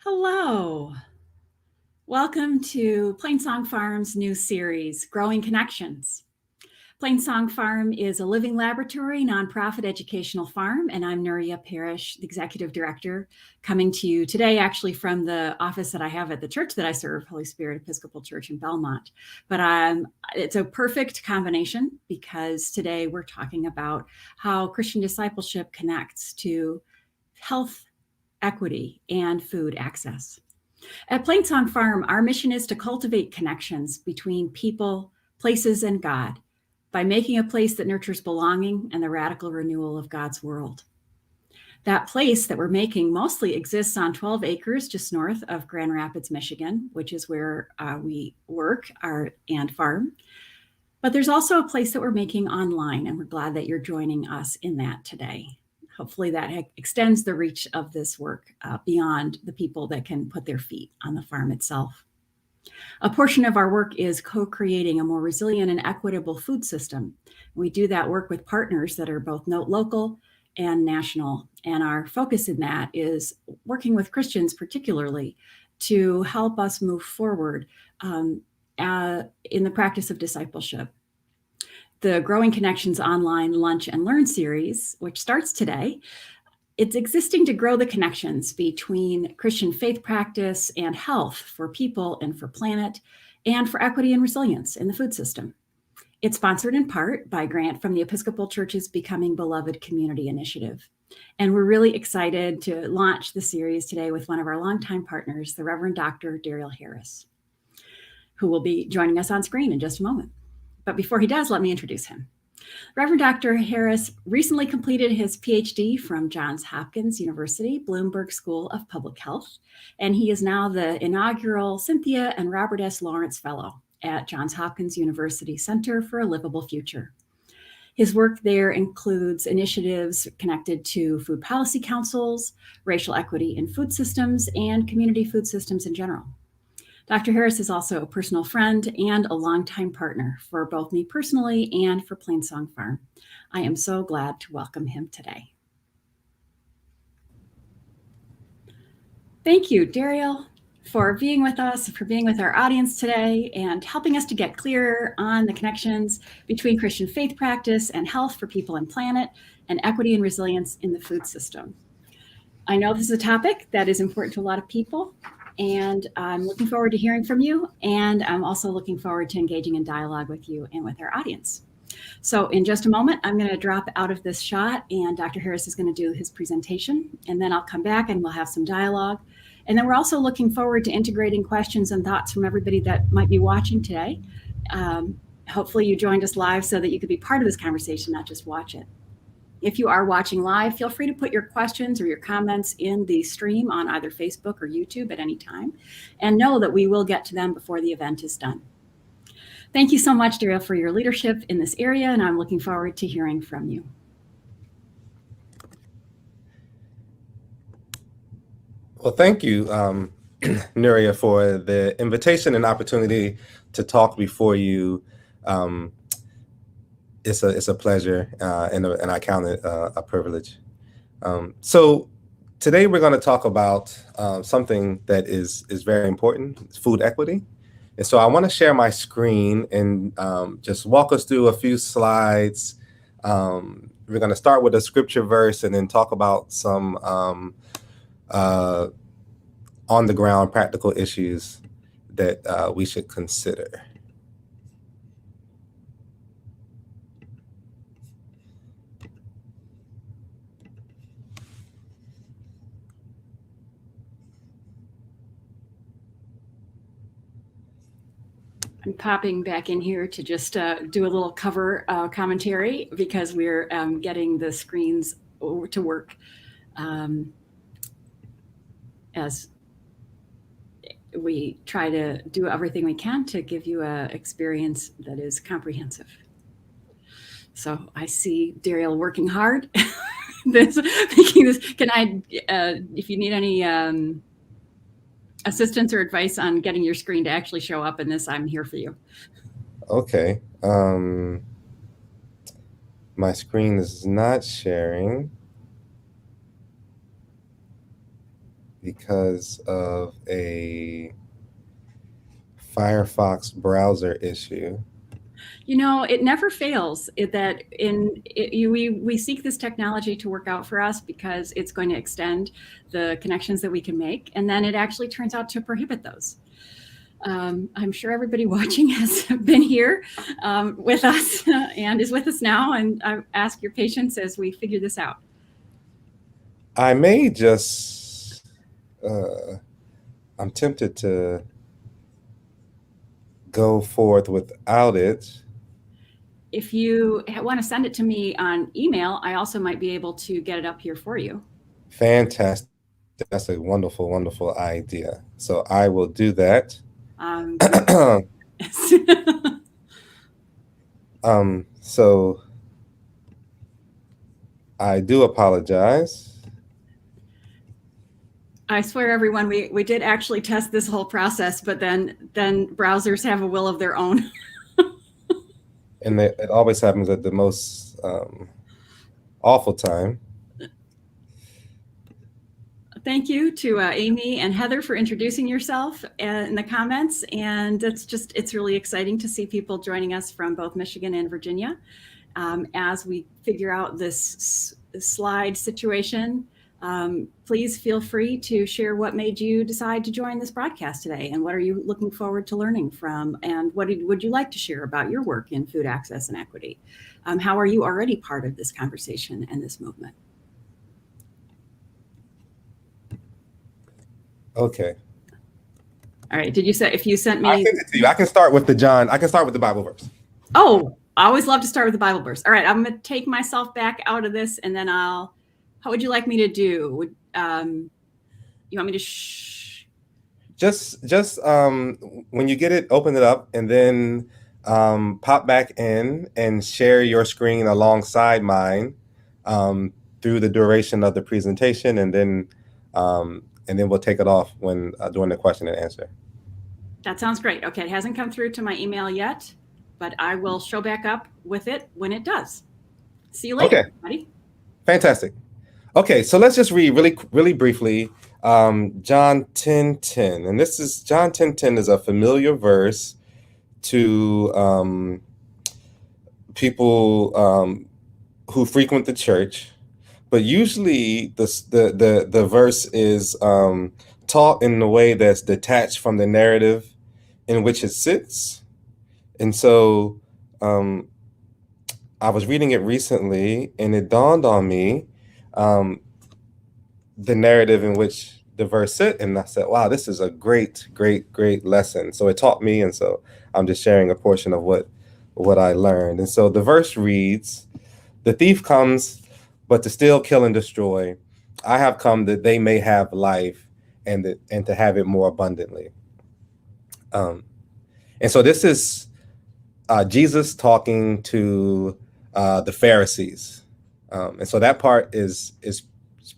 Hello. Welcome to Plainsong Farm's new series, Growing Connections. Plainsong Farm is a living laboratory, nonprofit educational farm, and I'm Nuria Parrish, the executive director, coming to you today actually from the office that I have at the church that I serve, Holy Spirit Episcopal Church in Belmont. But it's a perfect combination because today we're talking about how Christian discipleship connects to health, equity, and food access. At Plainsong Farm, our mission is to cultivate connections between people, places, and God by making a place that nurtures belonging and the radical renewal of God's world. That place that we're making mostly exists on 12 acres just north of Grand Rapids, Michigan, which is where we work and farm. But there's also a place that we're making online, and we're glad that you're joining us in that today. Hopefully that extends the reach of this work beyond the people that can put their feet on the farm itself. A portion of our work is co-creating a more resilient and equitable food system. We do that work with partners that are both local and national. And our focus in that is working with Christians particularly to help us move forward in the practice of discipleship. The Growing Connections online Lunch and Learn series, which starts today, it's existing to grow the connections between Christian faith practice and health for people and for planet, and for equity and resilience in the food system. It's sponsored in part by a grant from the Episcopal Church's Becoming Beloved Community Initiative. And we're really excited to launch the series today with one of our longtime partners, the Reverend Dr. Darriel Harris, who will be joining us on screen in just a moment. But before he does, let me introduce him. Reverend Dr. Harris recently completed his Ph.D. from Johns Hopkins University, Bloomberg School of Public Health, and he is now the inaugural Cynthia and Robert S. Fellow at Johns Hopkins University Center for a Livable Future. His work there includes initiatives connected to food policy councils, racial equity in food systems, and community food systems in general. Dr. Harris is also a personal friend and a longtime partner for both me personally and for Plainsong Farm. I am so glad to welcome him today. Thank you, Darriel, for being with us, for being with our audience today, and helping us to get clearer on the connections between Christian faith practice and health for people and planet, and equity and resilience in the food system. I know this is a topic that is important to a lot of people, and I'm looking forward to hearing from you. And I'm also looking forward to engaging in dialogue with you and with our audience. So in just a moment, I'm going to drop out of this shot and Dr. Harris is going to do his presentation. And then I'll come back and we'll have some dialogue. And then we're also looking forward to integrating questions and thoughts from everybody that might be watching today. Hopefully you joined us live so that you could be part of this conversation, not just watch it. If you are watching live, feel free to put your questions or your comments in the stream on either Facebook or YouTube at any time, and know that we will get to them before the event is done. Thank you so much, Darriel, for your leadership in this area, and I'm looking forward to hearing from you. Well, thank you, Nuria, for the invitation and opportunity to talk before you. It's a pleasure, and I count it a privilege. So today we're going to talk about something that is very important. It's food equity. And so I want to share my screen and just walk us through a few slides. We're going to start with a scripture verse and then talk about some on-the-ground practical issues that we should consider. I'm popping back in here to just do a little cover commentary because we're getting the screens to work as we try to do everything we can to give you an experience that is comprehensive. So I see Darriel working hard. Making this. Can I, if you need any assistance or advice on getting your screen to actually show up in this, I'm here for you. Okay. My screen is not sharing. because of a Firefox browser issue. You know, it never fails we seek this technology to work out for us because it's going to extend the connections that we can make, and then it actually turns out to prohibit those. I'm sure everybody watching has been here with us and is with us now, and I ask your patience as we figure this out. I may just, I'm tempted to go forth without it. If you want to send it to me on email, I also might be able to get it up here for you. Fantastic. That's a wonderful, wonderful idea. So I will do that. So I do apologize. I swear, everyone, we did actually test this whole process, but then browsers have a will of their own. And it always happens at the most awful time. Thank you to Amy and Heather for introducing yourself in the comments. And it's really exciting to see people joining us from both Michigan and Virginia as we figure out this slide situation. Please feel free to share what made you decide to join this broadcast today, and what are you looking forward to learning from, and what would you like to share about your work in food access and equity? How are you already part of this conversation and this movement? Okay. All right. Did you say if you sent me? I sent it to you. I can start with the Bible verse. Oh, I always love to start with the Bible verse. All right. I'm going to take myself back out of this, and then how would you like me to do? You want me to just when you get it, open it up, and then pop back in and share your screen alongside mine through the duration of the presentation, and then we'll take it off when during the question and answer. That sounds great. Okay, it hasn't come through to my email yet, but I will show back up with it when it does. See you later, everybody. Fantastic. Okay, so let's just read really briefly John 10:10, and this is John 10:10 is a familiar verse to people who frequent the church, but usually the verse is taught in a way that's detached from the narrative in which it sits. And so I was reading it recently, and it dawned on me the narrative in which the verse sit, and I said, wow, this is a great lesson. So it taught me, and so I'm just sharing a portion of what I learned. And so the verse reads, "The thief comes but to steal, kill, and destroy. I have come that they may have life and to have it more abundantly." And so this is Jesus talking to the Pharisees. And so that part is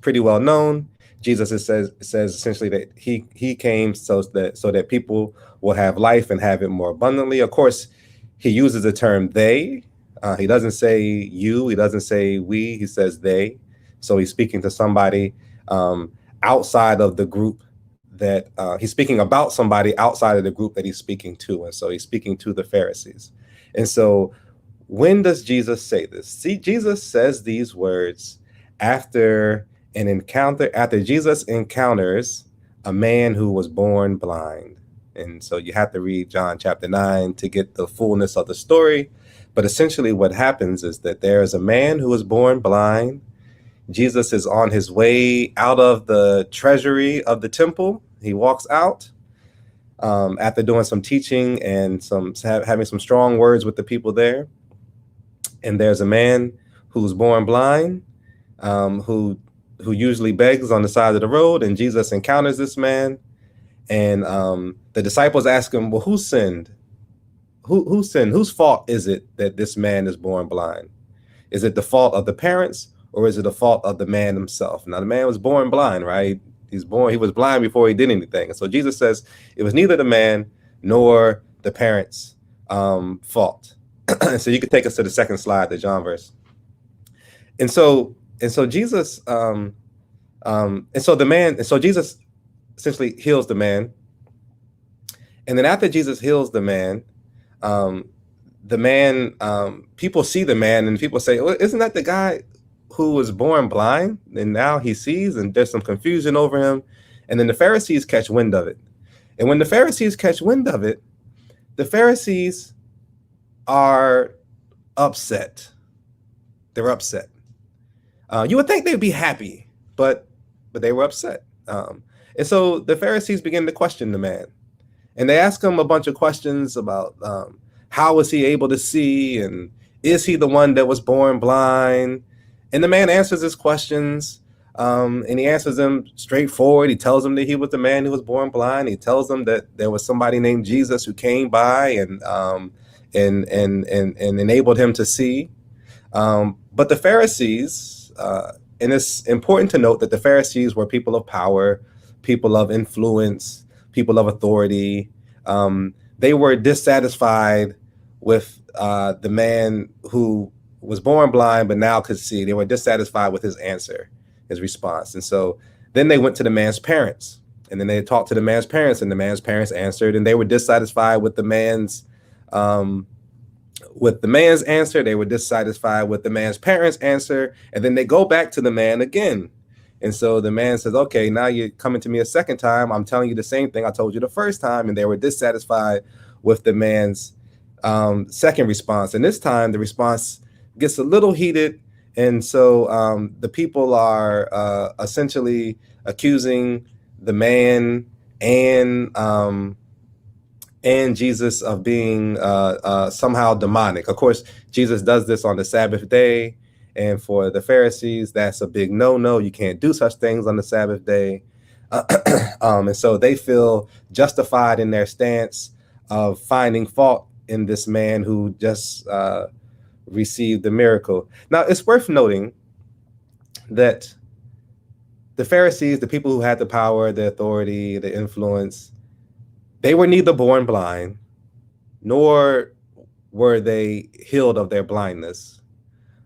pretty well known. Jesus says essentially that he came so that people will have life and have it more abundantly. Of course, he uses the term they. He doesn't say you. He doesn't say we. He says they. So he's speaking to somebody outside of the group that he's speaking about somebody outside of the group that he's speaking to. And so he's speaking to the Pharisees. And so when does Jesus say this? See, Jesus says these words after Jesus encounters a man who was born blind. And so you have to read John chapter 9 to get the fullness of the story. But essentially what happens is that there is a man who was born blind. Jesus is on his way out of the treasury of the temple. He walks out after doing some teaching and having some strong words with the people there. And there's a man who's born blind, who usually begs on the side of the road, and Jesus encounters this man, and the disciples ask him, well, who sinned? Who sinned? Whose fault is it that this man is born blind? Is it the fault of the parents, or is it the fault of the man himself? Now, the man was born blind, right? He was blind before he did anything. And so Jesus says it was neither the man nor the parents' fault. So you could take us to the second slide, the John verse. And so Jesus, Jesus essentially heals the man. And then after Jesus heals the man, people see the man and people say, well, isn't that the guy who was born blind and now he sees? And there's some confusion over him. And then the Pharisees catch wind of it. And when the Pharisees catch wind of it, the Pharisees are upset. They're upset. You would think they'd be happy, but they were upset. And so the Pharisees begin to question the man. And they ask him a bunch of questions about how was he able to see, and is he the one that was born blind? And the man answers his questions, and he answers them straightforward. He tells them that he was the man who was born blind. He tells them that there was somebody named Jesus who came by and enabled him to see. But the Pharisees, and it's important to note that the Pharisees were people of power, people of influence, people of authority. They were dissatisfied with the man who was born blind but now could see. They were dissatisfied with his answer, his response. And so then they went to the man's parents, and then they talked to the man's parents, and the man's parents answered, and they were dissatisfied with the man's answer. They were dissatisfied with the man's parents' answer, and then they go back to the man again. And so the man says, okay, now you're coming to me a second time. I'm telling you the same thing I told you the first time. And they were dissatisfied with the man's second response. And this time the response gets a little heated. And so the people are essentially accusing the man and Jesus of being somehow demonic. Of course, Jesus does this on the Sabbath day. And for the Pharisees, that's a big no-no. You can't do such things on the Sabbath day. And so they feel justified in their stance of finding fault in this man who just received the miracle. Now, it's worth noting that the Pharisees, the people who had the power, the authority, the influence, they were neither born blind, nor were they healed of their blindness.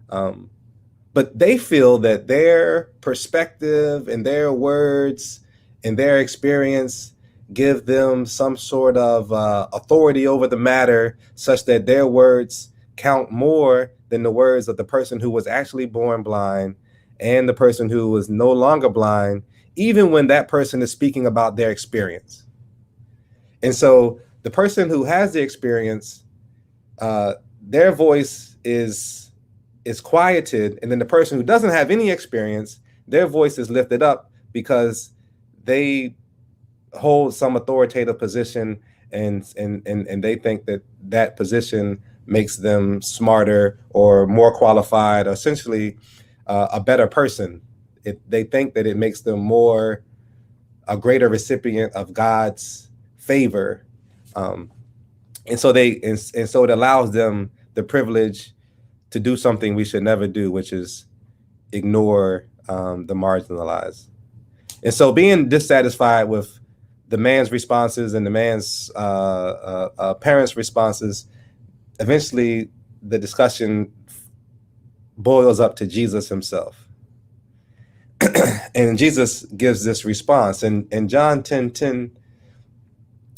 But they feel that their perspective and their words and their experience give them some sort of authority over the matter, such that their words count more than the words of the person who was actually born blind and the person who was no longer blind, even when that person is speaking about their experience. And so the person who has the experience, their voice is quieted, and then the person who doesn't have any experience, their voice is lifted up because they hold some authoritative position, and they think that position makes them smarter or more qualified, or essentially a better person. They think that it makes them a greater recipient of God's favor, and so it allows them the privilege to do something we should never do, which is ignore the marginalized. And so being dissatisfied with the man's responses and the man's parents' responses, eventually the discussion boils up to Jesus himself. And Jesus gives this response. And John 10:10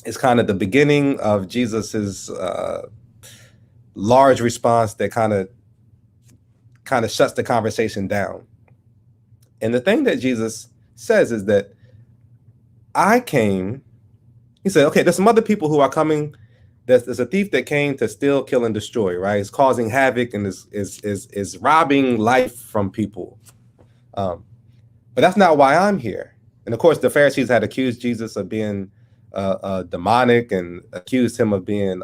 is kind of the beginning of Jesus's large response that kind of shuts the conversation down. And the thing that Jesus says is that he said, okay, there's some other people who are coming. There's a thief that came to steal, kill, and destroy, right? It's causing havoc and is robbing life from people. But that's not why I'm here. And of course, the Pharisees had accused Jesus of being demonic and accused him of being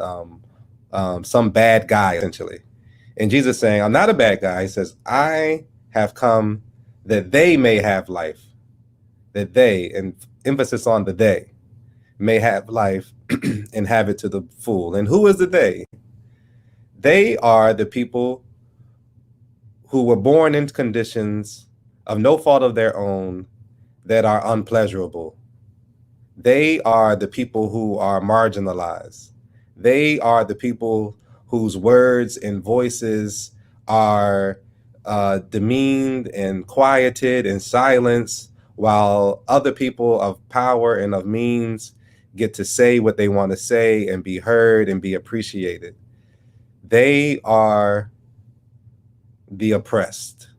some bad guy, essentially. And Jesus saying, I'm not a bad guy. He says, I have come that they may have life, that they, and emphasis on the they, may have life and have it to the full. And who is the they? They are the people who were born in conditions of no fault of their own that are unpleasurable. They are the people who are marginalized. They are the people whose words and voices are demeaned and quieted and silenced, while other people of power and of means get to say what they want to say and be heard and be appreciated. They are the oppressed.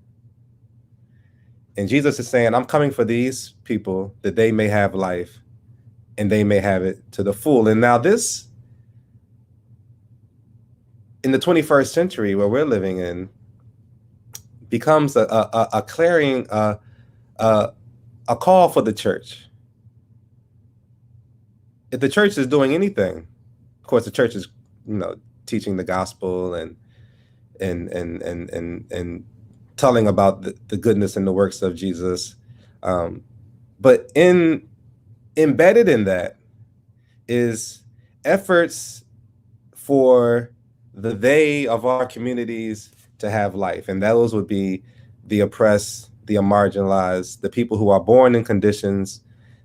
And Jesus is saying, I'm coming for these people that they may have life and they may have it to the full. And now this, in the 21st century where we're living in, becomes a clarion, a call for the church. If the church is doing anything, of course, the church is, teaching the gospel and telling about the goodness and the works of Jesus. But embedded in that is efforts for the they of our communities to have life. And those would be the oppressed, the marginalized, the people who are born in conditions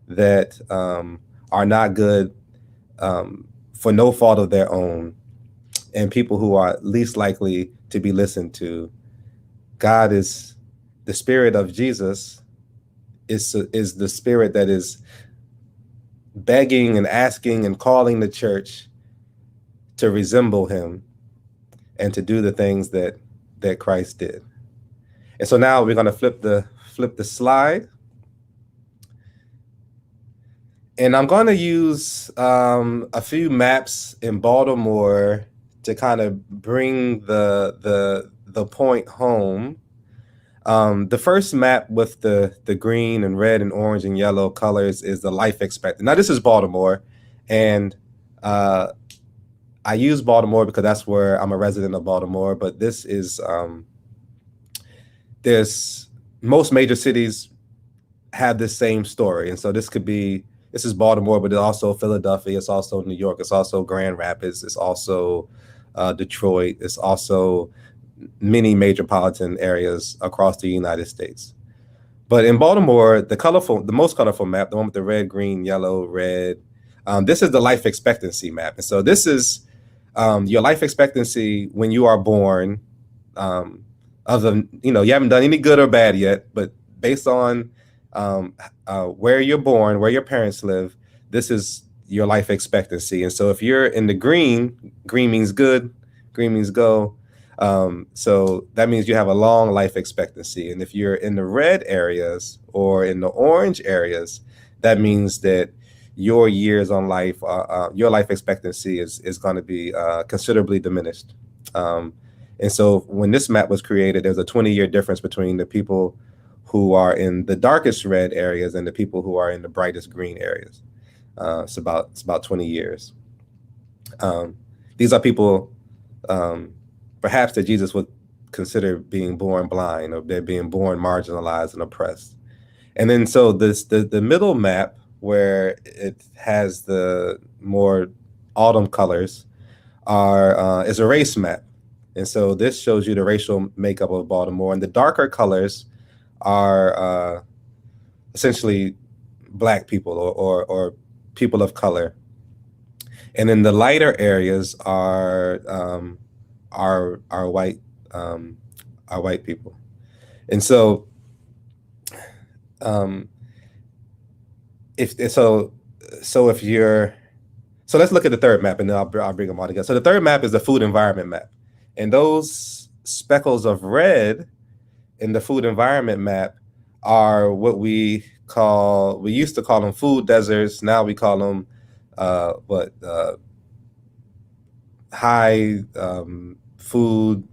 that are not good for no fault of their own, and people who are least likely to be listened to. God is the spirit of Jesus is the spirit that is begging and asking and calling the church to resemble him and to do the things that Christ did. And so now we're going to flip the slide. And I'm going to use a few maps in Baltimore to kind of bring the point home. The first map with the green and red and orange and yellow colors is the life expectancy. Now, this is Baltimore, and I use Baltimore because that's where I'm a resident of Baltimore, but this is, most major cities have this same story. And so this is Baltimore, but it's also Philadelphia, it's also New York, it's also Grand Rapids, it's also Detroit, it's also many metropolitan areas across the United States. But in Baltimore, the most colorful map, the one with the red, green, yellow, red, this is the life expectancy map. And so this is your life expectancy when you are born. You haven't done any good or bad yet, but based on where you're born, where your parents live, this is your life expectancy. And so if you're in the green means good, green means go. So that means you have a long life expectancy. And if you're in the red areas or in the orange areas, that means that your years on life, your life expectancy is going to be considerably diminished. And so when this map was created, there's a 20-year difference between the people who are in the darkest red areas and the people who are in the brightest green areas. It's about 20 years. These are people perhaps that Jesus would consider being born blind, or they're being born marginalized and oppressed. And then so the middle map, where it has the more autumn colors, is a race map. And so this shows you the racial makeup of Baltimore. And the darker colors are essentially Black people or people of color. And then the lighter areas are white people. And so so let's look at the third map, and then I'll bring them all together. So the third map is the food environment map. And those speckles of red in the food environment map are what we used to call them food deserts. Now we call them high food.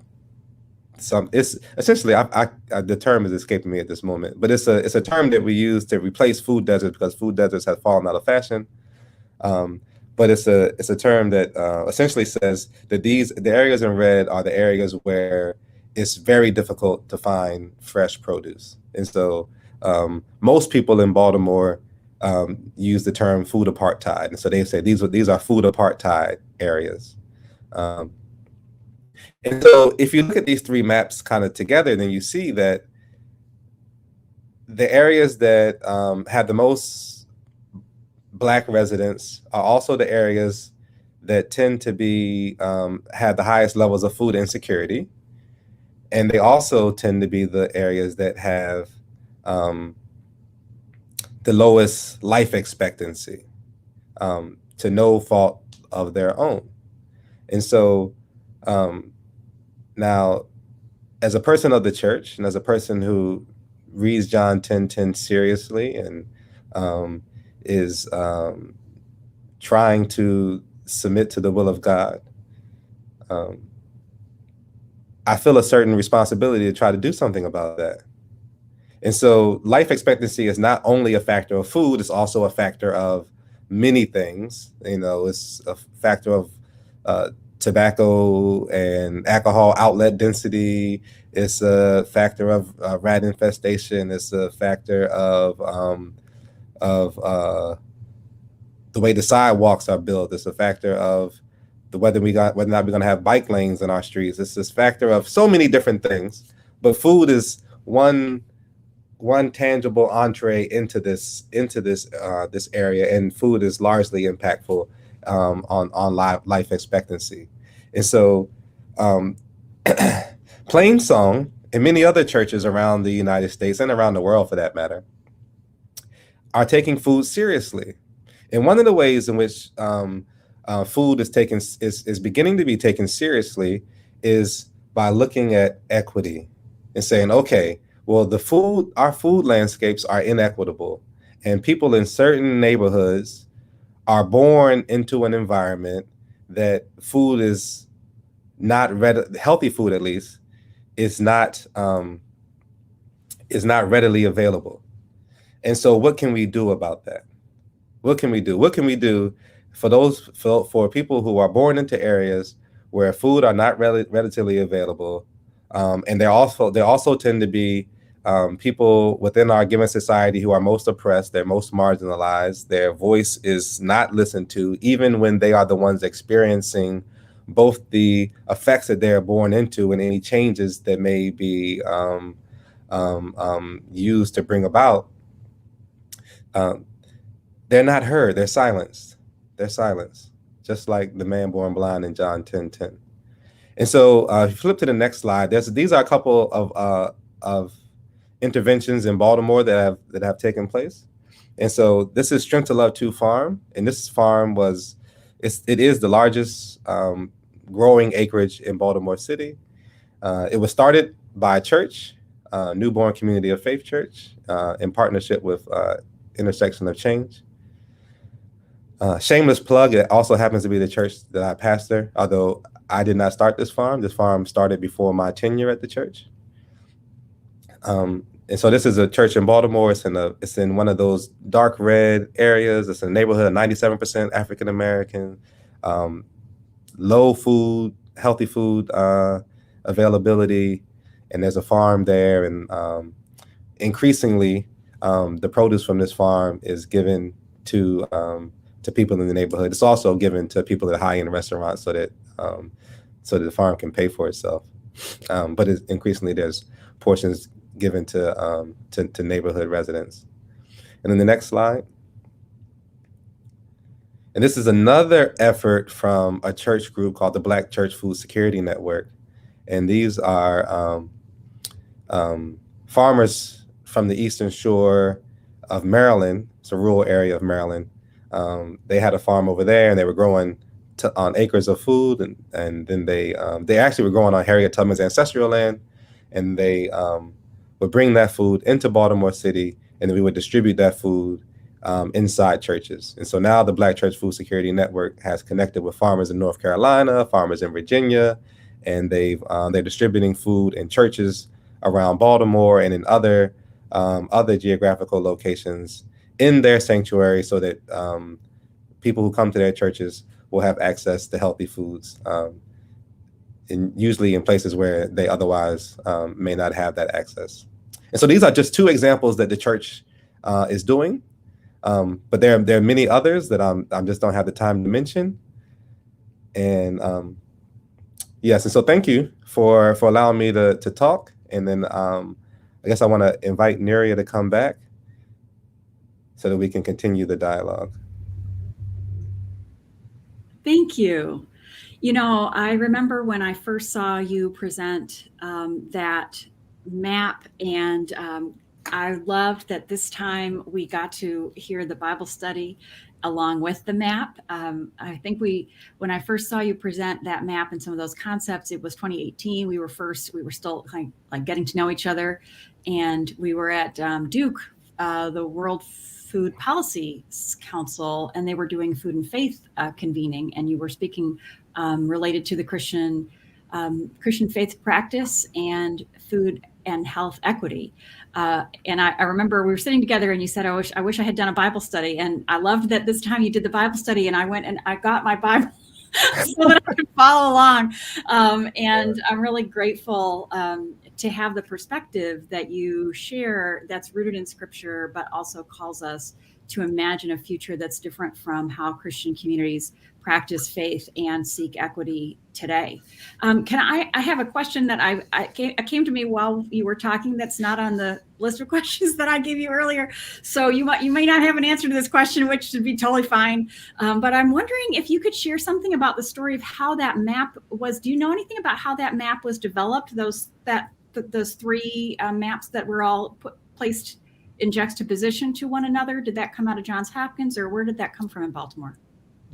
It's essentially, the term is escaping me at this moment, but it's a term that we use to replace food deserts because food deserts have fallen out of fashion. But it's a term that essentially says that the areas in red are the areas where it's very difficult to find fresh produce. And so most people in Baltimore use the term food apartheid. And so they say these are food apartheid areas. And so if you look at these three maps kind of together, then you see that the areas that have the most Black residents are also the areas that tend to be have the highest levels of food insecurity. And they also tend to be the areas that have the lowest life expectancy, to no fault of their own. And so now, as a person of the church and as a person who reads John 10:10 seriously and is trying to submit to the will of God, I feel a certain responsibility to try to do something about that. And so life expectancy is not only a factor of food, it's also a factor of many things. It's a factor of tobacco and alcohol outlet density. It's a factor of rat infestation. It's a factor of the way the sidewalks are built. It's a factor of whether or not we're going to have bike lanes in our streets. It's this factor of so many different things. But food is one tangible entree into this area, and food is largely impactful on life expectancy. And so Plainsong and many other churches around the United States and around the world, for that matter, are taking food seriously. And one of the ways in which food is beginning to be taken seriously is by looking at equity and saying, okay, well, our food landscapes are inequitable, and people in certain neighborhoods are born into an environment that food is not healthy food, at least, is not readily available. And so what can we do about that? What can we do? What can we do for people who are born into areas where food are not relatively available? And they also tend to be people within our given society who are most oppressed, they're most marginalized, their voice is not listened to, even when they are the ones experiencing both the effects that they're born into and any changes that may be used to bring about. They're not heard. They're silenced. Just like the man born blind in John 10:10. And so if you flip to the next slide, these are a couple of interventions in Baltimore that have taken place. And so this is Strength to Love 2 Farm, and this farm it is the largest growing acreage in Baltimore City. It was started by a church, Newborn Community of Faith Church, in partnership with Intersection of Change. Shameless plug, it also happens to be the church that I pastor, although I did not start this farm. This farm started before my tenure at the church. And so this is a church in Baltimore. It's in one of those dark red areas. It's a neighborhood, 97% African American, low food, healthy food availability, and there's a farm there. And increasingly, the produce from this farm is given to people in the neighborhood. It's also given to people at high-end restaurants so that the farm can pay for itself. But increasingly, there's portions given to neighborhood residents. And then the next slide. And this is another effort from a church group called the Black Church Food Security Network. And these are farmers from the Eastern Shore of Maryland. It's a rural area of Maryland. They had a farm over there, and they were growing on acres of food, and then they actually were growing on Harriet Tubman's ancestral land, and they would bring that food into Baltimore City, and then we would distribute that food inside churches. And so now the Black Church Food Security Network has connected with farmers in North Carolina, farmers in Virginia, and they're distributing food in churches around Baltimore and in other geographical locations in their sanctuary, so that people who come to their churches will have access to healthy foods, usually in places where they otherwise may not have that access. And so these are just two examples that the church is doing, but there are many others that I just don't have the time to mention. And yes, and so thank you for allowing me to talk. And then I guess I want to invite Neria to come back so that we can continue the dialogue. Thank you. I remember when I first saw you present that map and I loved that this time we got to hear the Bible study along with the map. I think when I first saw you present that map and some of those concepts, it was 2018. We were still like getting to know each other, and we were at Duke, the World Food Policy Council, and they were doing food and faith convening, and you were speaking related to the Christian faith practice and food and health equity. And I remember we were sitting together and you said, I wish I had done a Bible study. And I loved that this time you did the Bible study, and I went and I got my Bible so that I could follow along. And I'm really grateful to have the perspective that you share that's rooted in Scripture, but also calls us to imagine a future that's different from how Christian communities practice faith and seek equity today. I have a question that came to me while you were talking that's not on the list of questions that I gave you earlier. So you may not have an answer to this question, which should be totally fine. But I'm wondering if you could share something about the story of how that map was. Do you know anything about how that map was developed? Those three maps that were all placed in juxtaposition to one another. Did that come out of Johns Hopkins, or where did that come from in Baltimore?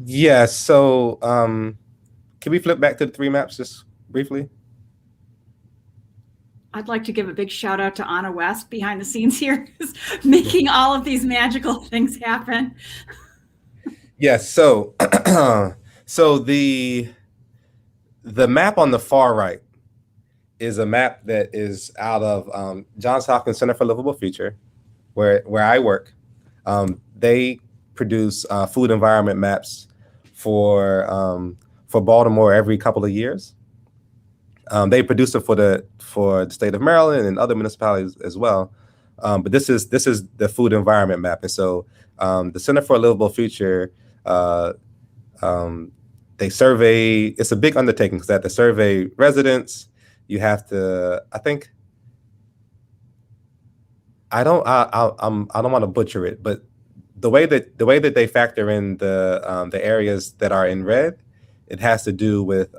Yeah. So can we flip back to the three maps just briefly? I'd like to give a big shout out to Anna West behind the scenes here, making all of these magical things happen. Yes. So so the map on the far right is a map that is out of Johns Hopkins Center for Livable Future, where I work. They produce food environment maps for Baltimore every couple of years. They produce it for the state of Maryland and other municipalities as well. But this is the food environment map. And so the Center for a Livable Future, they survey. It's a big undertaking because they have to survey residents. You have to, I don't want to butcher it, but the way that they factor in the areas that are in red, it has to do with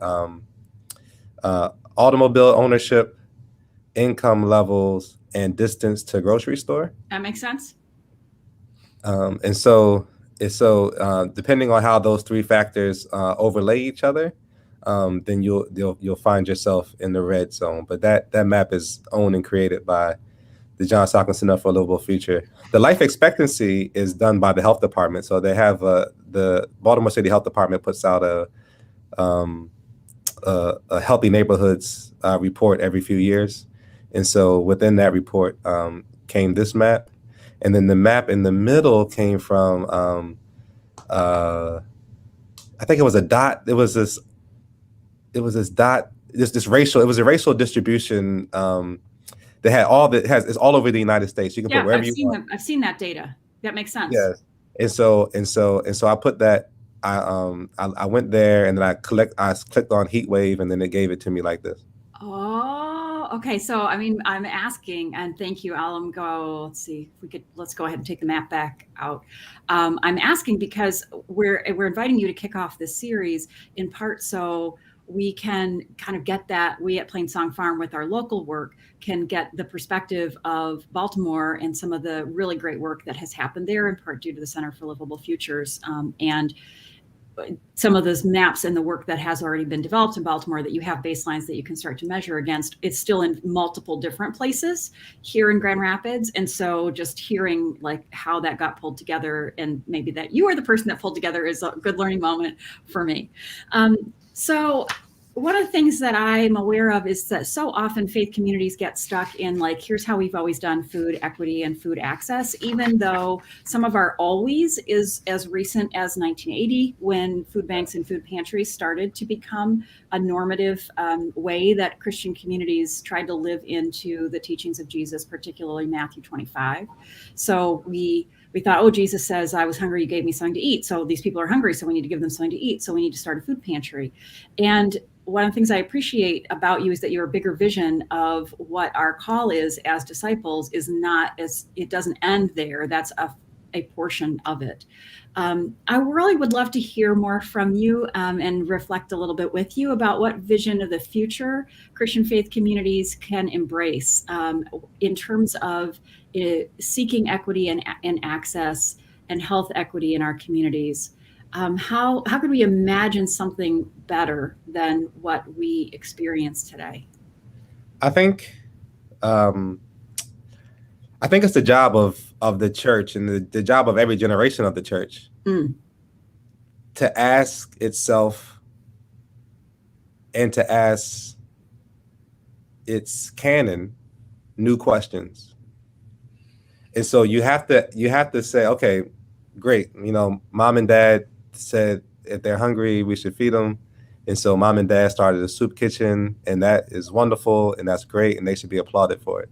automobile ownership, income levels, and distance to grocery store. That makes sense. And so depending on how those three factors overlay each other, then you'll find yourself in the red zone. But that map is owned and created by the Johns Hopkins Center for a Livable Future. The life expectancy is done by the health department. So they have the Baltimore City Health Department puts out a healthy neighborhoods report every few years. And so within that report came this map. And then the map in the middle came from, I think it was a dot. It was this dot, this racial, it was a racial distribution that had it's all over the United States. You can put wherever you want. I've seen that data. That makes sense. Yes. And so I put that, I went there and then I clicked on heat wave, and then it gave it to me like this. Oh, okay. So, I mean, I'm asking, and thank you, Alan. Let's go ahead and take the map back out. I'm asking because we're inviting you to kick off this series in part so we can kind of get that, we at Plainsong Farm with our local work can get the perspective of Baltimore and some of the really great work that has happened there, in part due to the Center for Livable Futures, and some of those maps and the work that has already been developed in Baltimore that you have baselines that you can start to measure against. It's still in multiple different places here in Grand Rapids. And so just hearing like how that got pulled together, and maybe that you are the person that pulled together, is a good learning moment for me. So one of the things that I'm aware of is that so often faith communities get stuck in like, here's how we've always done food equity and food access, even though some of our always is as recent as 1980, when food banks and food pantries started to become a normative way that Christian communities tried to live into the teachings of Jesus, particularly Matthew 25. So we thought, oh, Jesus says, I was hungry, you gave me something to eat. So these people are hungry, so we need to give them something to eat. So we need to start a food pantry. And one of the things I appreciate about you is that your bigger vision of what our call is as disciples is not as, it doesn't end there. That's a portion of it. I really would love to hear more from you and reflect a little bit with you about what vision of the future Christian faith communities can embrace in terms of seeking equity and access and health equity in our communities. How could we imagine something better than what we experience today? I think it's the job of the church and the job of every generation of the church to ask itself and to ask its canon new questions. And so you have to say, okay, great. Mom and dad said if they're hungry, we should feed them. And so mom and dad started a soup kitchen, and that is wonderful, and that's great, and they should be applauded for it.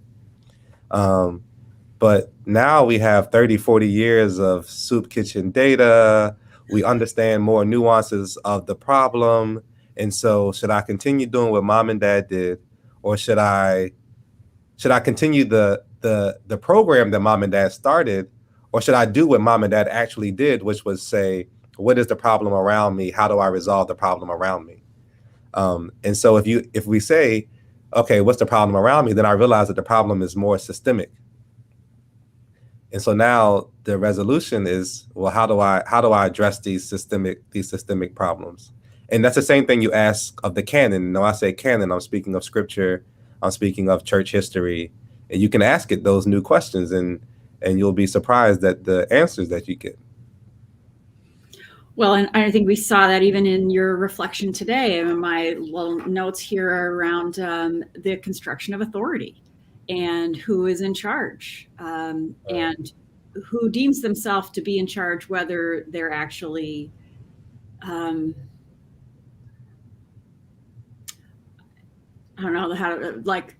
But now we have 30, 40 years of soup kitchen data. We understand more nuances of the problem. And so should I continue doing what mom and dad did, or should I continue the program that mom and dad started, or should I do what mom and dad actually did, which was say, what is the problem around me? How do I resolve the problem around me? And so if we say, okay, what's the problem around me? Then I realize that the problem is more systemic. And so now the resolution is, well, how do I address these systemic problems? And that's the same thing you ask of the canon. No, I say canon, I'm speaking of scripture, I'm speaking of church history, and you can ask it those new questions, and you'll be surprised at the answers that you get. Well, and I think we saw that even in your reflection today. And my little notes here are around the construction of authority and who is in charge and who deems themselves to be in charge, whether they're actually I don't know how to, like,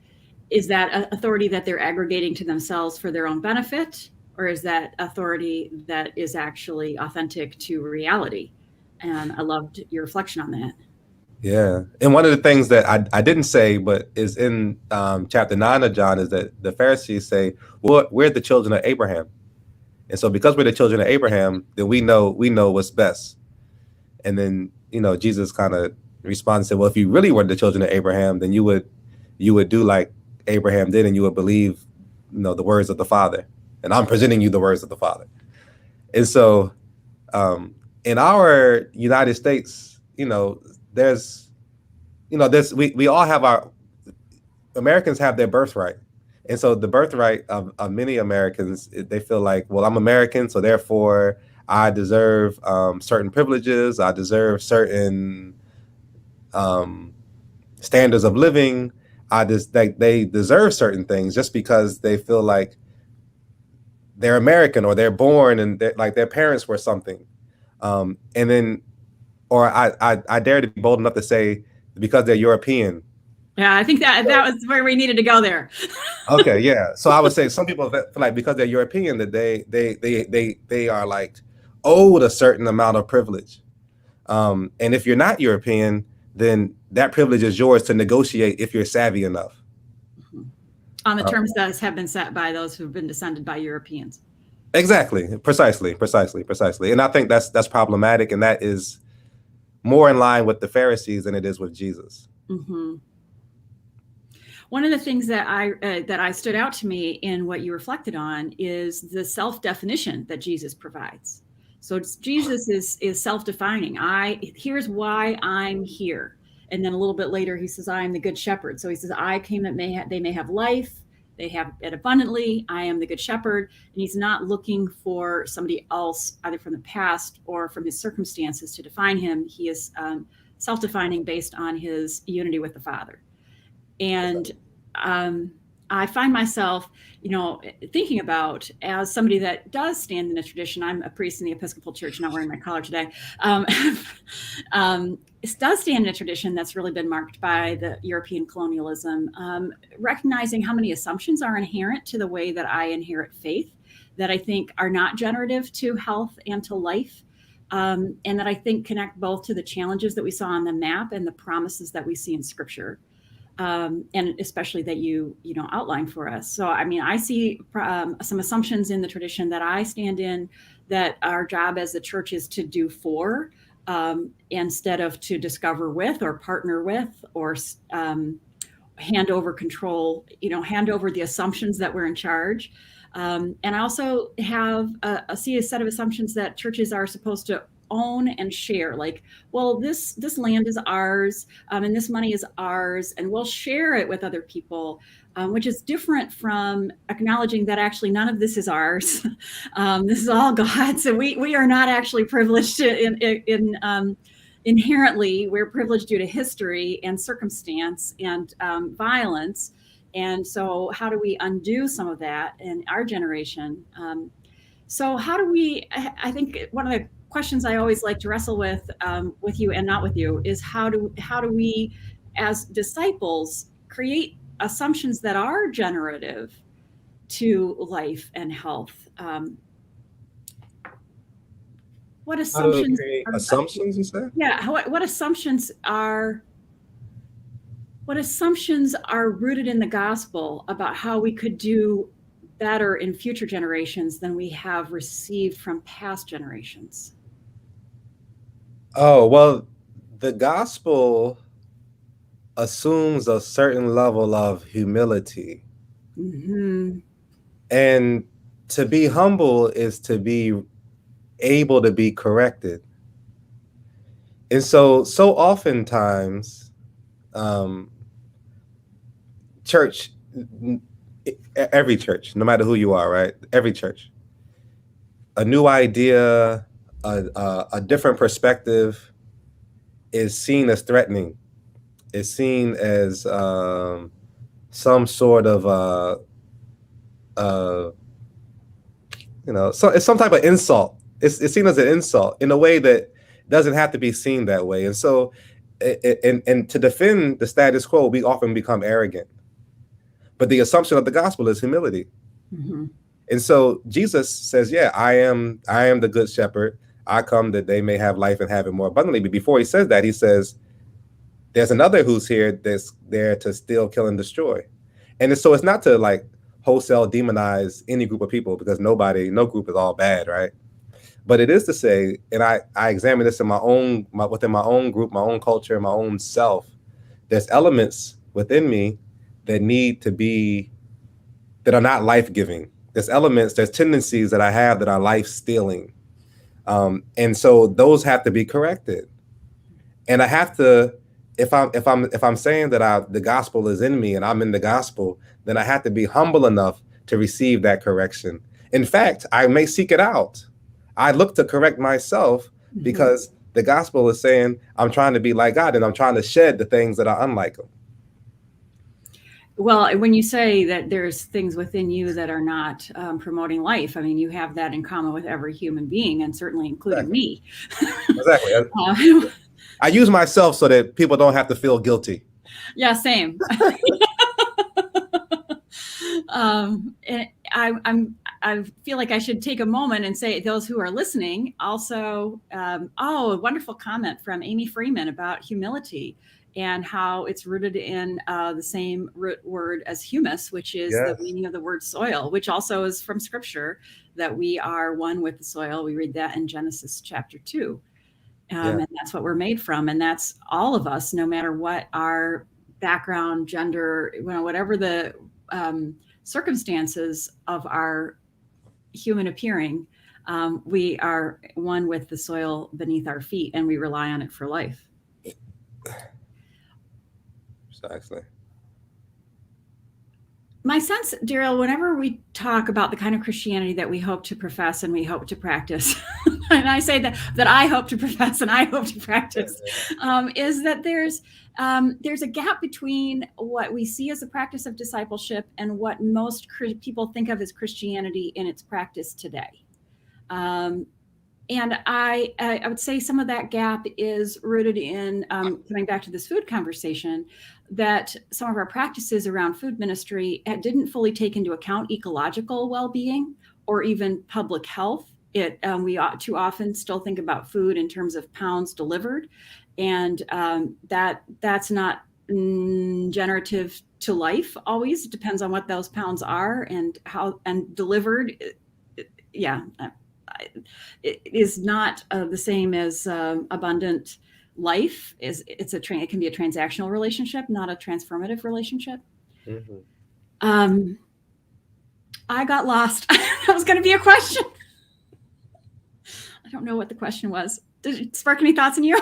is that authority that they're aggregating to themselves for their own benefit? Or is that authority that is actually authentic to reality? And I loved your reflection on that. Yeah. And one of the things that I didn't say, but is in chapter 9 of John, is that the Pharisees say, well, we're the children of Abraham. And so because we're the children of Abraham, then we know what's best. And then, Jesus kind of responded and said, well, if you really were the children of Abraham, then you would do like Abraham did, and you would believe, the words of the Father. And I'm presenting you the words of the Father. And so in our United States, we all have Americans have their birthright. And so the birthright of many Americans, they feel like, well, I'm American, so therefore I deserve certain privileges. I deserve certain standards of living. They deserve certain things just because they feel like they're American, or they're born and like their parents were something. And then, or I dare to be bold enough to say because they're European. Yeah, I think that was where we needed to go there. Okay, yeah. So I would say some people feel like because they're European that they are like owed a certain amount of privilege. And if you're not European, then that privilege is yours to negotiate if you're savvy enough. On the terms that have been set by those who've been descended by Europeans. Exactly. Precisely. And I think that's problematic. And that is more in line with the Pharisees than it is with Jesus. Mm-hmm. One of the things that I stood out to me in what you reflected on is the self-definition that Jesus provides. So Jesus is self-defining. Here's why I'm here. And then a little bit later, he says, I am the good shepherd. So he says, I came that they may have life. They have it abundantly. I am the good shepherd. And he's not looking for somebody else, either from the past or from his circumstances, to define him. He is self-defining based on his unity with the Father. And I find myself, thinking about, as somebody that does stand in a tradition, I'm a priest in the Episcopal Church, not wearing my collar today, it does stand in a tradition that's really been marked by the European colonialism, recognizing how many assumptions are inherent to the way that I inherit faith, that I think are not generative to health and to life, and that I think connect both to the challenges that we saw on the map and the promises that we see in Scripture. and especially that you outline for us. So, I mean, I see some assumptions in the tradition that I stand in, that our job as the church is to do for, instead of to discover with or partner with or hand over control, hand over the assumptions that we're in charge. And I also see a set of assumptions that churches are supposed to own and share, like, well, this land is ours, and this money is ours, and we'll share it with other people, which is different from acknowledging that actually none of this is ours. This is all God's, and we are not actually privileged inherently. We're privileged due to history and circumstance and violence. And so how do we undo some of that in our generation? So how do we, I think one of the questions I always like to wrestle with you and not with you, is how do we as disciples create assumptions that are generative to life and health? What assumptions? Assumptions, you said? Yeah. What assumptions are rooted in the gospel about how we could do better in future generations than we have received from past generations? Oh, well, the gospel assumes a certain level of humility. Mm-hmm. And to be humble is to be able to be corrected. And so oftentimes, church, every church, no matter who you are, right? Every church, a new idea, a different perspective is seen as threatening. Is seen as some sort of so it's some type of insult. It's seen as an insult in a way that doesn't have to be seen that way. And so, and to defend the status quo, we often become arrogant. But the assumption of the gospel is humility. Mm-hmm. And so Jesus says, yeah, I am the good shepherd. I come that they may have life and have it more abundantly. But before he says that, he says, there's another who's here that's there to steal, kill, and destroy. And so it's not to like wholesale demonize any group of people, because no group is all bad, right? But it is to say, and I examine this in within my own group, my own culture, my own self. There's elements within me that are not life-giving. There's tendencies that I have that are life-stealing. And so those have to be corrected. And I have to, if I'm saying that the gospel is in me and I'm in the gospel, then I have to be humble enough to receive that correction. In fact, I may seek it out. I look to correct myself because the gospel is saying I'm trying to be like God, and I'm trying to shed the things that are unlike him. Well, when you say that there's things within you that are not promoting life, I mean, you have that in common with every human being, and certainly including me. Exactly. I use myself so that people don't have to feel guilty. Yeah, same. And I feel like I should take a moment and say, those who are listening also, a wonderful comment from Amy Freeman about humility and how it's rooted in the same root word as humus, which is the meaning of the word soil, which also is from scripture, that we are one with the soil. We read that in Genesis chapter 2. And that's what we're made from. And that's all of us, no matter what our background, gender, whatever the circumstances of our human appearing, we are one with the soil beneath our feet, and we rely on it for life. Precisely. My sense, Darriel, whenever we talk about the kind of Christianity that we hope to profess and we hope to practice, and I say that I hope to profess and I hope to practice, is that there's a gap between what we see as a practice of discipleship and what most people think of as Christianity in its practice today. And I would say some of that gap is rooted in, coming back to this food conversation, that some of our practices around food ministry didn't fully take into account ecological well-being or even public health. We too often still think about food in terms of pounds delivered, and that's not generative to life. Always depends on what those pounds are and how and delivered. It is not the same as abundant life. It can be a transactional relationship, not a transformative relationship. Mm-hmm. I got lost. That was going to be a question. I don't know what the question was. Did it spark any thoughts in you?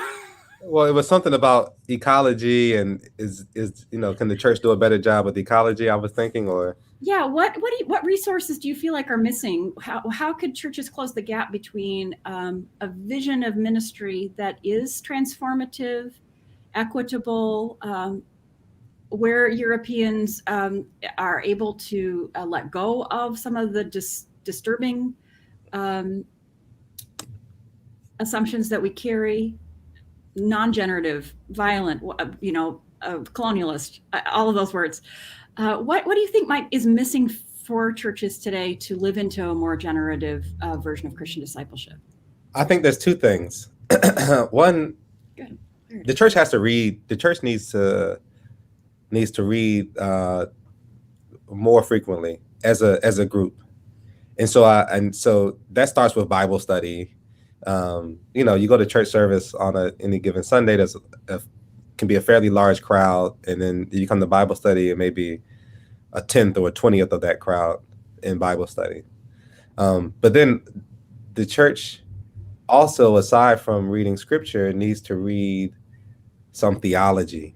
Well, it was something about ecology and can the church do a better job with ecology? I was thinking, or yeah, what resources do you feel like are missing? How could churches close the gap between a vision of ministry that is transformative, equitable, where Europeans are able to let go of some of the disturbing assumptions that we carry, non-generative, violent, colonialist, all of those words. What do you think is missing for churches today to live into a more generative version of Christian discipleship? I think there's two things. One, the church has to read. The church needs to read more frequently as a group, and so that starts with Bible study. You go to church service on any given Sunday. Can be a fairly large crowd, and then you come to Bible study, and maybe a 10th or a 20th of that crowd in Bible study. But then the church also, aside from reading scripture, needs to read some theology.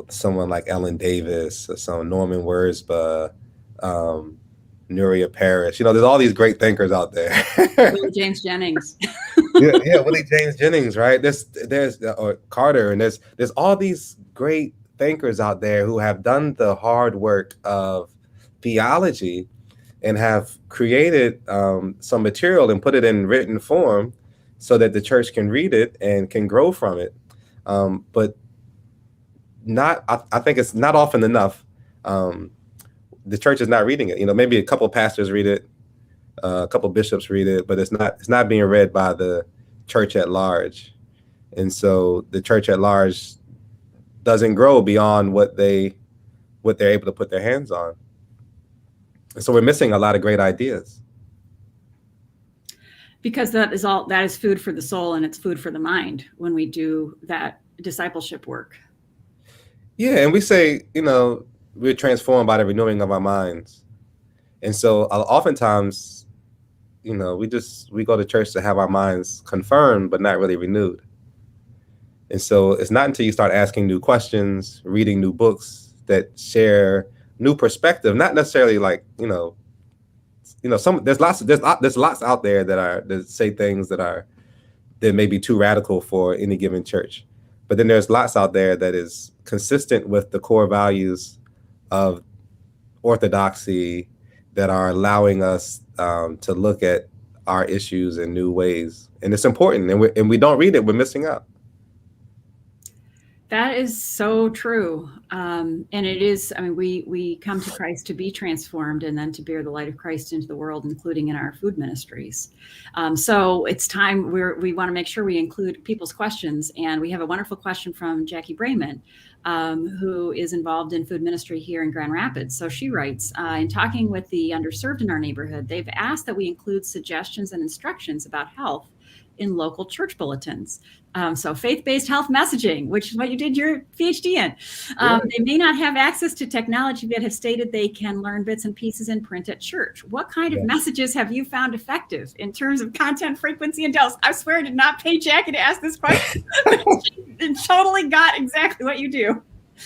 Someone like Ellen Davis, or some Norman Wurzba, Nuria Parrish. There's all these great thinkers out there. Willie James Jennings. yeah, Willie James Jennings, right? There's or Carter, and there's all these great thinkers out there who have done the hard work of theology and have created some material and put it in written form so that the church can read it and can grow from it. But I think it's not often enough. The church is not reading it. Maybe a couple pastors read it, a couple bishops read it, but it's not being read by the church at large. And so the church at large doesn't grow beyond what they're able to put their hands on. And so we're missing a lot of great ideas. Because that is food for the soul, and it's food for the mind when we do that discipleship work. Yeah, and we say, we're transformed by the renewing of our minds. And so oftentimes, we go to church to have our minds confirmed, but not really renewed. And so it's not until you start asking new questions, reading new books that share new perspective, not necessarily like, there's lots out there that say things that may be too radical for any given church. But then there's lots out there that is consistent with the core values of orthodoxy that are allowing us to look at our issues in new ways. And it's important. And we don't read it, we're missing out. That is so true. And it is, we come to Christ to be transformed and then to bear the light of Christ into the world, including in our food ministries. So it's time we want to make sure we include people's questions. And we have a wonderful question from Jackie Brayman, who is involved in food ministry here in Grand Rapids. So she writes, in talking with the underserved in our neighborhood, they've asked that we include suggestions and instructions about health in local church bulletins. So faith-based health messaging, which is what you did your Ph.D. in. They may not have access to technology, but have stated they can learn bits and pieces in print at church. What kind of messages have you found effective in terms of content, frequency, and dose? I swear I did not pay Jackie to ask this question. She totally got exactly what you do.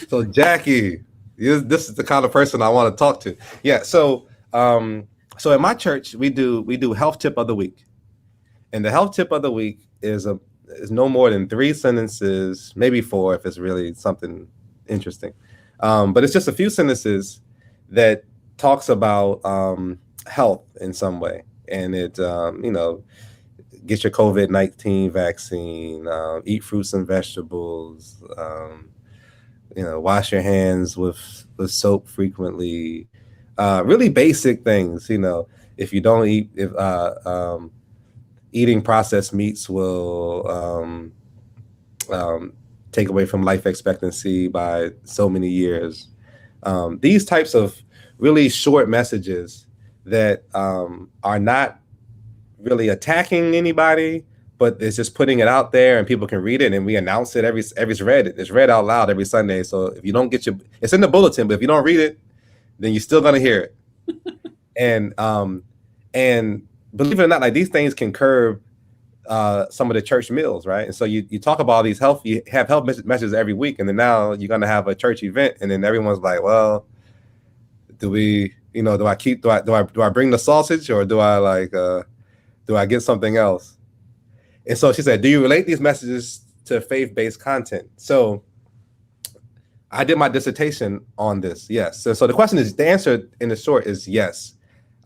So Jackie, this is the kind of person I want to talk to. Yeah. So at my church, we do health tip of the week. And the health tip of the week is no more than 3 sentences, maybe 4 if it's really something interesting. But it's just a few sentences that talks about health in some way. And it, get your COVID-19 vaccine, eat fruits and vegetables, wash your hands with soap frequently, really basic things. If you don't eat, eating processed meats will take away from life expectancy by so many years. These types of really short messages that are not really attacking anybody, but it's just putting it out there and people can read it, and we announce it every it's read out loud every Sunday. So if you don't get it's in the bulletin, but if you don't read it, then you're still gonna hear it. And believe it or not, like these things can curb some of the church meals, right? And so you talk about all these you have health messages every week, and then now you're gonna have a church event, and then everyone's like, well, do I bring the sausage, or do I get something else? And so she said, do you relate these messages to faith-based content? So I did my dissertation on this. Yes. So the answer in the short is yes.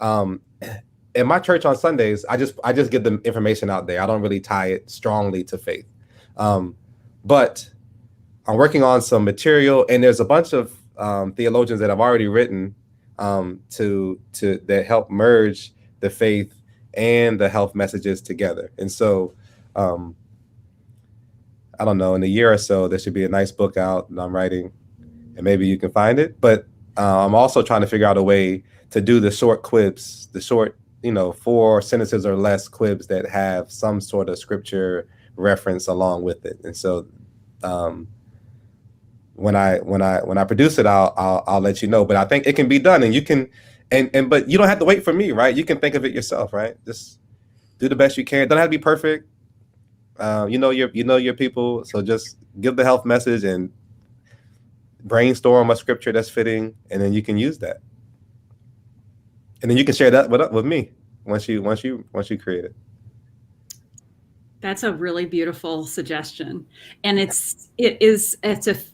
In my church on Sundays, I just get the information out there. I don't really tie it strongly to faith. But I'm working on some material, and there's a bunch of theologians that I've already written that help merge the faith and the health messages together. And so I don't know, in a year or so, there should be a nice book out that I'm writing, and maybe you can find it. But I'm also trying to figure out a way to do the short quibs, the short, 4 sentences or less quibs that have some sort of scripture reference along with it. And so when I produce it, I'll let you know. But I think it can be done, and you can, but you don't have to wait for me, right? You can think of it yourself, right? Just do the best you can. Don't have to be perfect. You know your people, so just give the health message and brainstorm a scripture that's fitting, and then you can use that, and then you can share that with me once you create it. That's a really beautiful suggestion, and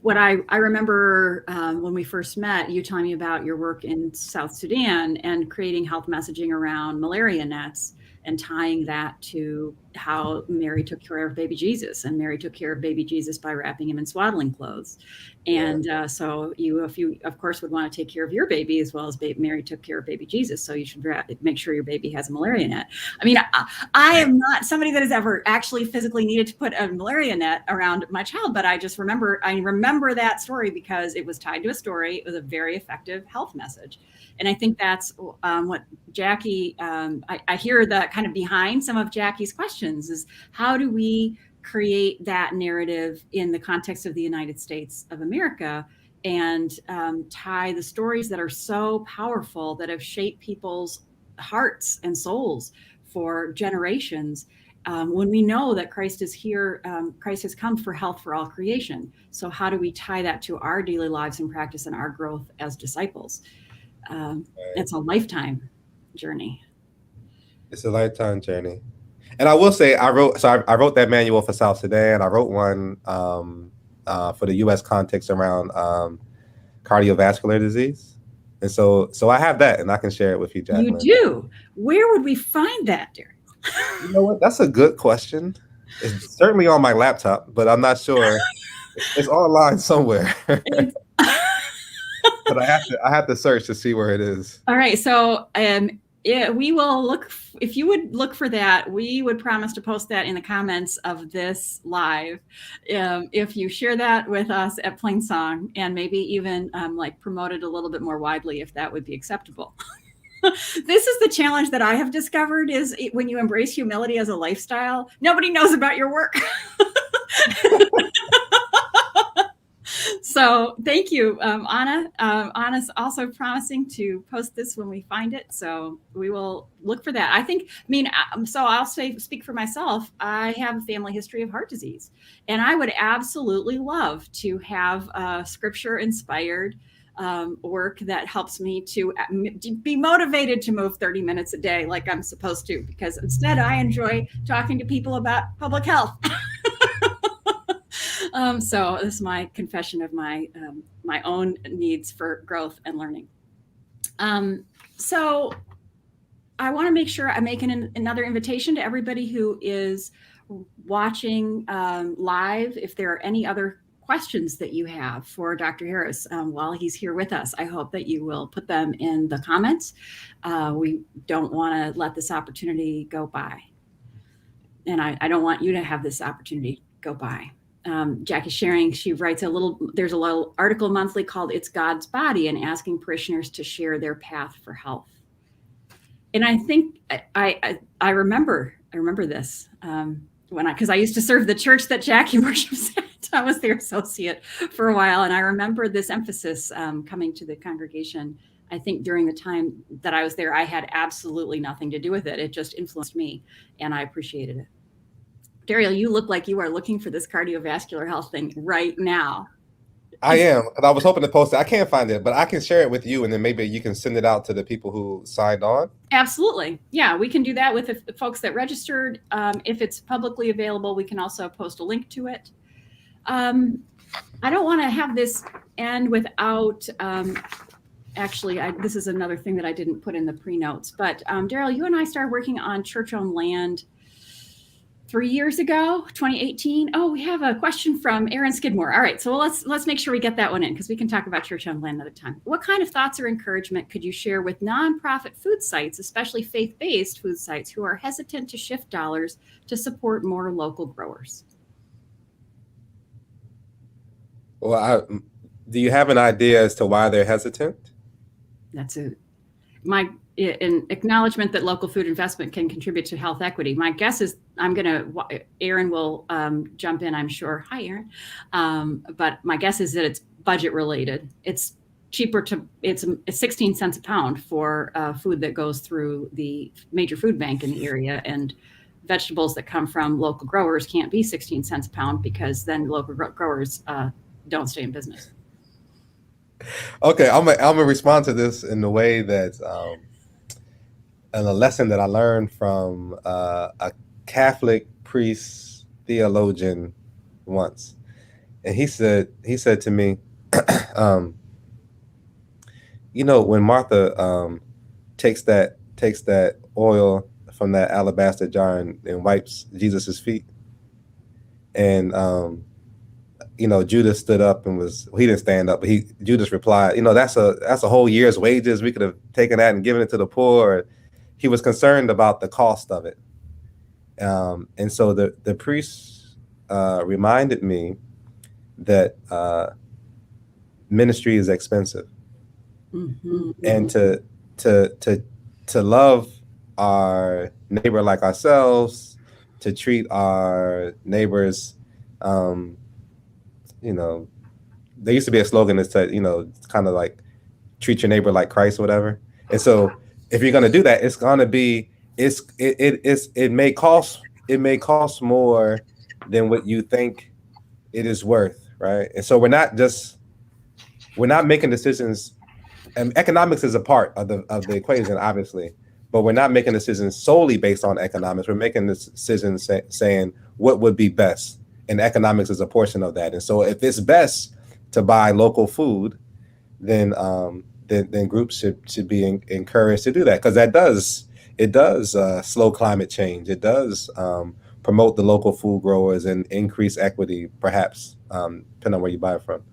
what I remember when we first met. You telling me about your work in South Sudan and creating health messaging around malaria nets, and tying that to how Mary took care of baby Jesus, and Mary took care of baby Jesus by wrapping him in swaddling clothes. And so if you, of course, would want to take care of your baby as well as Mary took care of baby Jesus, so you should make sure your baby has a malaria net. I mean, I am not somebody that has ever actually physically needed to put a malaria net around my child, but I remember that story because it was tied to a story. It was a very effective health message. And I think that's what Jackie, I hear that kind of behind some of Jackie's questions is, how do we create that narrative in the context of the United States of America, and tie the stories that are so powerful, that have shaped people's hearts and souls for generations, when we know that Christ is here, Christ has come for health for all creation. So how do we tie that to our daily lives and practice and our growth as disciples? It's a lifetime journey. It's a lifetime journey. And I will say, I wrote that manual for South Sudan. I wrote one for the U.S. context around cardiovascular disease. And so I have that, and I can share it with you, Jacqueline. You do? Where would we find that, Darriel? You know what? That's a good question. It's certainly on my laptop, but I'm not sure. It's online somewhere. But I have to search to see where it is. All right. So we will look. If you would look for that, we would promise to post that in the comments of this live. If you share that with us at Plainsong, and maybe even promote it a little bit more widely, if that would be acceptable. This is the challenge that I have discovered, is when you embrace humility as a lifestyle, nobody knows about your work. So thank you, Anna. Anna's also promising to post this when we find it, so we will look for that. So I'll speak for myself. I have a family history of heart disease, and I would absolutely love to have scripture-inspired work that helps me to be motivated to move 30 minutes a day like I'm supposed to, because instead I enjoy talking to people about public health. So this is my confession of my own needs for growth and learning. So I want to make sure I make another invitation to everybody who is watching live. If there are any other questions that you have for Dr. Harris while he's here with us, I hope that you will put them in the comments. We don't want to let this opportunity go by. And I don't want you to have this opportunity go by. Jackie's sharing, she writes there's a little article monthly called It's God's Body, and asking parishioners to share their path for health. And I think I remember this because I used to serve the church that Jackie worships at. I was their associate for a while, and I remember this emphasis coming to the congregation. I think during the time that I was there, I had absolutely nothing to do with it. It just influenced me, and I appreciated it. Darriel, you look like you are looking for this cardiovascular health thing right now. I am, and I was hoping to post it. I can't find it, but I can share it with you, and then maybe you can send it out to the people who signed on. Absolutely. Yeah, we can do that with the folks that registered. If it's publicly available, we can also post a link to it. I don't want to have this end without, this is another thing that I didn't put in the pre-notes, but Darriel, you and I started working on church-owned land 3 years ago, 2018. Oh, we have a question from Aaron Skidmore. All right, so let's make sure we get that one in, because we can talk about church-owned land another time. What kind of thoughts or encouragement could you share with nonprofit food sites, especially faith-based food sites, who are hesitant to shift dollars to support more local growers? Well, do you have an idea as to why they're hesitant? That's an acknowledgement that local food investment can contribute to health equity. My guess is Aaron will jump in, I'm sure. Hi, Aaron. But my guess is that it's budget related. It's cheaper it's 16 cents a pound for food that goes through the major food bank in the area, and vegetables that come from local growers can't be 16 cents a pound, because then local growers don't stay in business. Okay, I'm gonna respond to this in the way that and a lesson that I learned from a Catholic priest theologian once, and he said to me, when Martha takes that oil from that alabaster jar and wipes Jesus's feet, and Judas stood up and he didn't stand up, but Judas replied, that's a whole year's wages. We could have taken that and given it to the poor. He was concerned about the cost of it. And so the priest reminded me that ministry is expensive. Mm-hmm. And to love our neighbor like ourselves, to treat our neighbors, there used to be a slogan that said, kind of like treat your neighbor like Christ or whatever. And so if you're going to do that, it's going to be, it may cost more than what you think it is worth. Right. And so we're not making decisions, and economics is a part of the equation, obviously, but we're not making decisions solely based on economics. We're making decisions saying what would be best. And economics is a portion of that. And so if it's best to buy local food, then groups should be encouraged to do that, because it does slow climate change. It does promote the local food growers and increase equity, perhaps, depending on where you buy it from.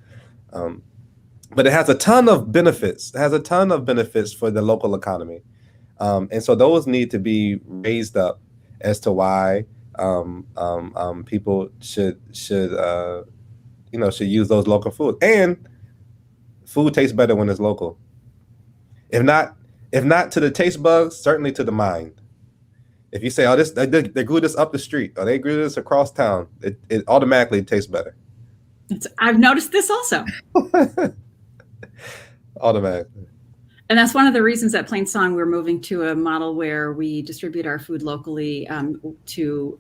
But it has a ton of benefits. It has a ton of benefits for the local economy. And so those need to be raised up as to why people should use those local food. And food tastes better when it's local. If not to the taste buds, certainly to the mind. If you say, "Oh, they grew this up the street," or "They grew this across town," it automatically tastes better. I've noticed this also. Automatically. And that's one of the reasons at Plainsong we're moving to a model where we distribute our food locally through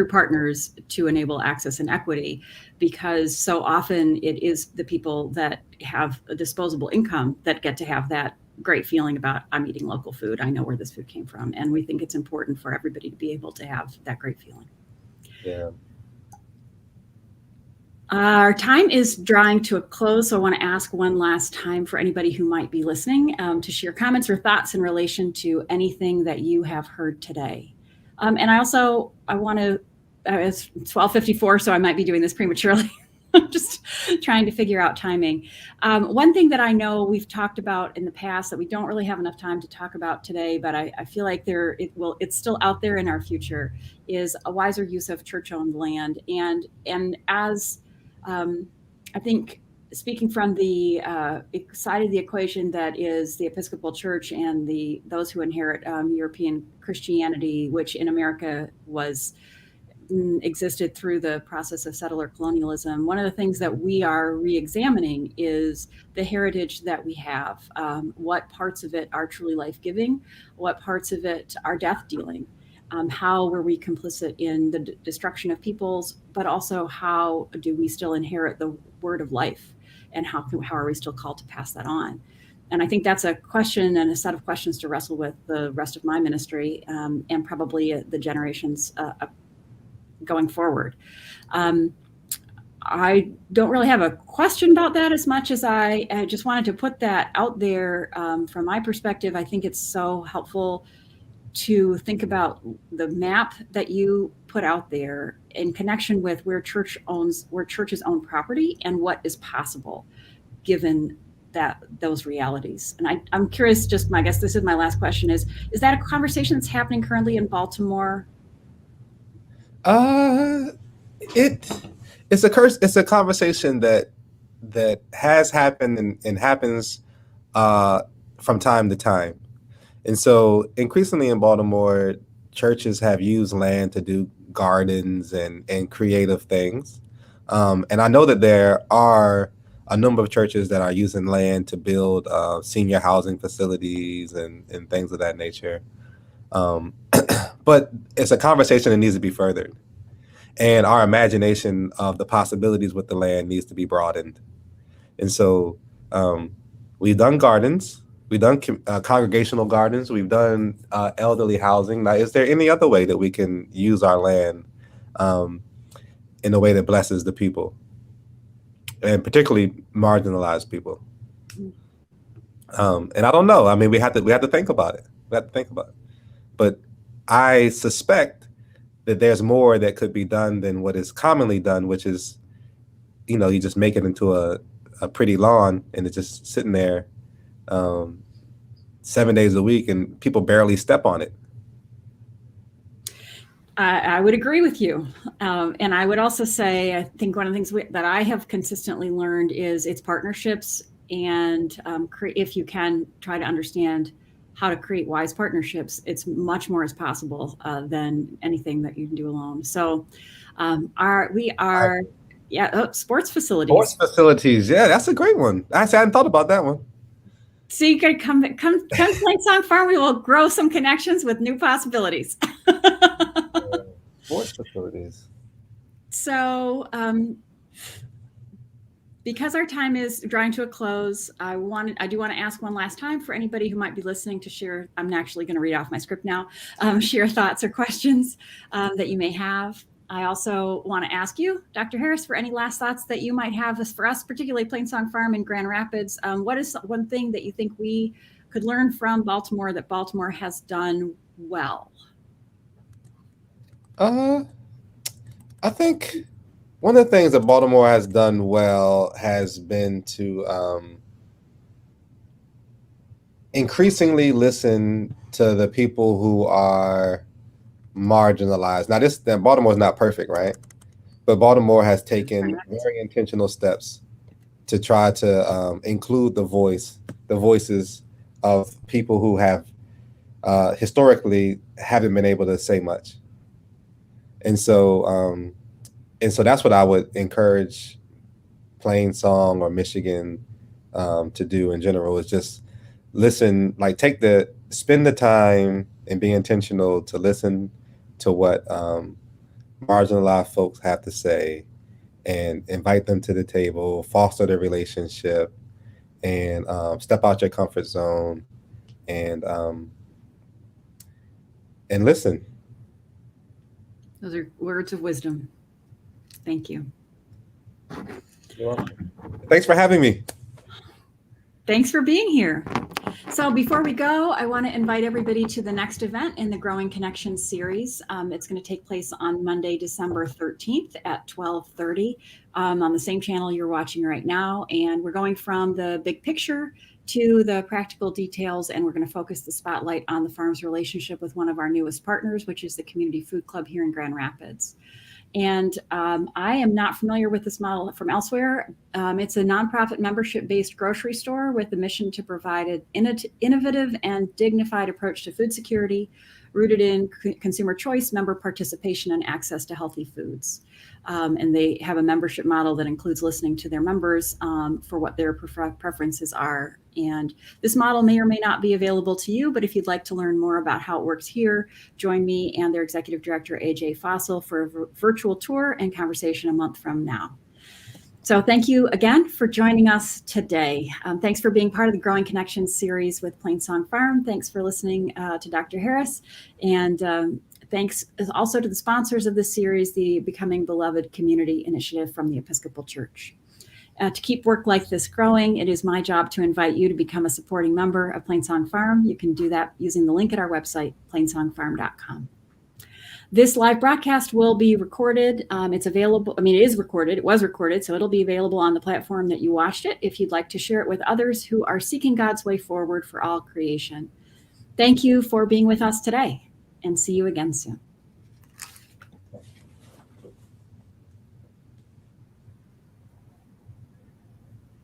partners to enable access and equity, because so often it is the people that have a disposable income that get to have that great feeling about, I'm eating local food, I know where this food came from. And we think it's important for everybody to be able to have that great feeling. Yeah. Our time is drawing to a close, so I want to ask one last time for anybody who might be listening to share comments or thoughts in relation to anything that you have heard today. And I want to, it's 12:54, so I might be doing this prematurely. Just trying to figure out timing. One thing that I know we've talked about in the past that we don't really have enough time to talk about today, but I feel like it's still out there in our future, is a wiser use of church-owned land. And as I think, speaking from the side of the equation that is the Episcopal Church and those who inherit European Christianity, which in America existed through the process of settler colonialism, one of the things that we are re-examining is the heritage that we have. What parts of it are truly life-giving? What parts of it are death-dealing? How were we complicit in the destruction of peoples, but also how do we still inherit the word of life? And how are we still called to pass that on? And I think that's a question and a set of questions to wrestle with the rest of my ministry, and probably the generations going forward. I don't really have a question about that as much as I just wanted to put that out there. From my perspective, I think it's so helpful to think about the map that you put out there in connection with where churches own property and what is possible given those realities. And I'm curious, I guess this is my last question, is that a conversation that's happening currently in Baltimore? It's a conversation that has happened and happens from time to time. And so increasingly in Baltimore, churches have used land to do gardens and creative things. And I know that there are a number of churches that are using land to build senior housing facilities and things of that nature. But it's a conversation that needs to be furthered. And our imagination of the possibilities with the land needs to be broadened. And so we've done gardens, we've done congregational gardens, we've done elderly housing. Now, is there any other way that we can use our land in a way that blesses the people, and particularly marginalized people? And I don't know. I mean, we have to think about it. But I suspect that there's more that could be done than what is commonly done, which is, you just make it into a pretty lawn and it's just sitting there 7 days a week and people barely step on it. I would agree with you. And I would also say, I think one of the things that I have consistently learned is it's partnerships, and if you can try to understand how to create wise partnerships, it's much more is possible than anything that you can do alone. So sports facilities. Sports facilities, yeah, that's a great one. I hadn't thought about that one. So you could come Plainsong Farm. We will grow some connections with new possibilities. Sports facilities. So because our time is drawing to a close, I do want to ask one last time for anybody who might be listening to share. I'm actually going to read off my script now. Share thoughts or questions that you may have. I also want to ask you, Dr. Harris, for any last thoughts that you might have for us, particularly Plainsong Farm in Grand Rapids. What is one thing that you think we could learn from Baltimore that Baltimore has done well? I think one of the things that Baltimore has done well has been to increasingly listen to the people who are marginalized. Now, Baltimore is not perfect, right? But Baltimore has taken very intentional steps to try to include the voices of people who have historically haven't been able to say much. And so that's what I would encourage Plainsong or Michigan to do in general, is just listen, spend the time and be intentional to listen to what marginalized folks have to say and invite them to the table, foster the relationship, and step out your comfort zone and listen. Those are words of wisdom. Thank you. You're welcome. Thanks for having me. Thanks for being here. So before we go, I want to invite everybody to the next event in the Growing Connections series. It's going to take place on Monday, December 13th at 12:30 on the same channel you're watching right now. And we're going from the big picture to the practical details, and we're going to focus the spotlight on the farm's relationship with one of our newest partners, which is the Community Food Club here in Grand Rapids. And I am not familiar with this model from elsewhere. It's a nonprofit membership-based grocery store with the mission to provide an innovative and dignified approach to food security, rooted in consumer choice, member participation, and access to healthy foods. And they have a membership model that includes listening to their members for what their preferences are. And this model may or may not be available to you, but if you'd like to learn more about how it works here, join me and their executive director, AJ Fossil, for a virtual tour and conversation a month from now. So thank you again for joining us today. Thanks for being part of the Growing Connections series with Plainsong Farm. Thanks for listening to Dr. Harris. And thanks also to the sponsors of this series, the Becoming Beloved Community Initiative from the Episcopal Church. To keep work like this growing, it is my job to invite you to become a supporting member of Plainsong Farm. You can do that using the link at our website, plainsongfarm.com. This live broadcast will be recorded. It's available. It is recorded. It was recorded, so it'll be available on the platform that you watched it if you'd like to share it with others who are seeking God's way forward for all creation. Thank you for being with us today, and see you again soon.